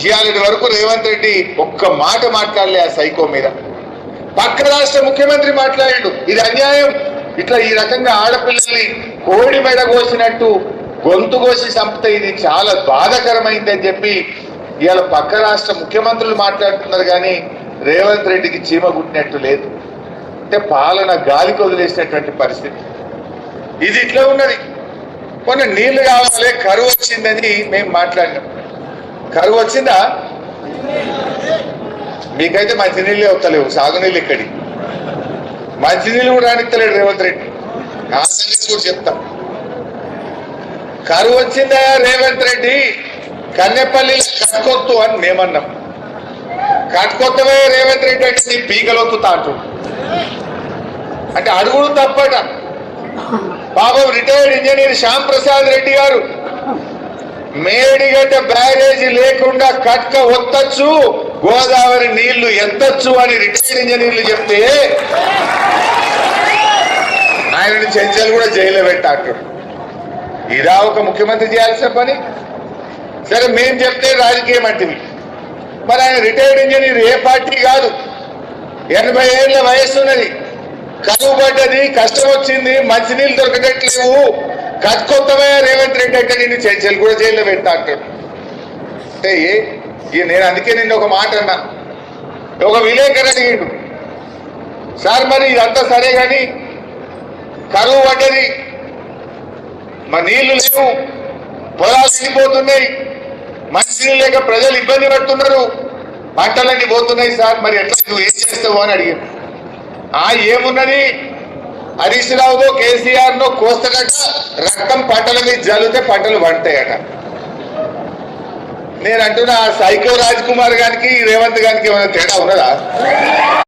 ఇవాళ వరకు రేవంత్ రెడ్డి ఒక్క మాట మాట్లాడలే ఆ సైకో మీద. పక్క రాష్ట్ర ముఖ్యమంత్రి మాట్లాడాడు, ఇది అన్యాయం, ఇట్లా ఈ రకంగా ఆడపిల్లల్ని కోడి మెడ కోసినట్టు గొంతు కోసి చంపితే ఇది చాలా బాధాకరమైందని చెప్పి ఇవాళ పక్క రాష్ట్ర ముఖ్యమంత్రులు మాట్లాడుతున్నారు. కానీ రేవంత్ రెడ్డికి చీమ గుట్టినట్టు లేదు. అంటే పాలన గాలికి వదిలేసినటువంటి పరిస్థితి. ఇది ఇట్లా ఉన్నది. మొన్న నీళ్లు కావాలి, కరువు వచ్చిందని మేము మాట్లాడినాం. కరువు వచ్చిందా? మీకైతే మంచినీళ్ళే వస్తలేవు, సాగునీళ్ళు ఇక్కడి మంచినీళ్ళు కూడా రానిస్తలేడు రేవంత్ రెడ్డి. ఆ సంగతి కూడా చెప్తాం. కరువు వచ్చిందా రేవంత్ రెడ్డి? కన్నెపల్లి కట్టుకొత్తు అని మేమన్నాం. కట్టుకొత్తవే రేవంత్ రెడ్డి అంటే నీ పీకలొత్తుతా అంటు అంటే అడుగుడు తప్పట. పాపం రిటైర్డ్ ఇంజనీర్ శ్యామ్ ప్రసాద్ రెడ్డి గారు మేడిగడ్డ బ్యారేజీ లేకుండా కట్క ఒత్తచ్చు, గోదావరి నీళ్లు ఎత్తచ్చు అని రిటైర్డ్ ఇంజనీర్లు చెప్తే ఆయనని చెంచలు కూడా జైల్లో పెట్టాడు. ఇదా ఒక ముఖ్యమంత్రి చేయాల్సిన పని? సరే మేం చెప్తే రాజకీయం అంటే మరి ఆయన రిటైర్డ్ ఇంజనీర్ ఏ పార్టీ కాదు, 80 ఏళ్ల వయస్సు ఉన్నది, కరువు పడ్డది, కష్టం వచ్చింది, మంచినీళ్ళు దొరకటట్లేవు, కట్టుకొత్తమే రేవంత్ రెడ్డి అంటే నిన్ను చెంచలు కూడా జైల్లో పెట్టా అంటాడు. అంటే నేను అందుకే నిన్న ఒక మాట అన్నా. ఒక విలేకరు అడిగిండు, సార్ మరి ఇదంతా సరే కానీ కరువు పడ్డది, మా నీళ్లు లేవు, పొలాలు ఎండిపోతున్నాయి, మంచినీళ్ళు లేక ప్రజలు ఇబ్బంది పడుతున్నారు, పంటలన్నీ పోతున్నాయి సార్, మరి ఎట్లా నువ్వు ఏం చేస్తావు అని అడిగాను. ఏమున్నది, హరీష్ రావుతో కేసీఆర్ నో కోస్తగట రక్తం పంటల మీద జల్లితే పంటలు పండుతాయట. నేను అంటున్నా, సైకో రాజ్ కుమార్ గారికి రేవంత్ గారికి ఏమైనా తేడా ఉన్నదా?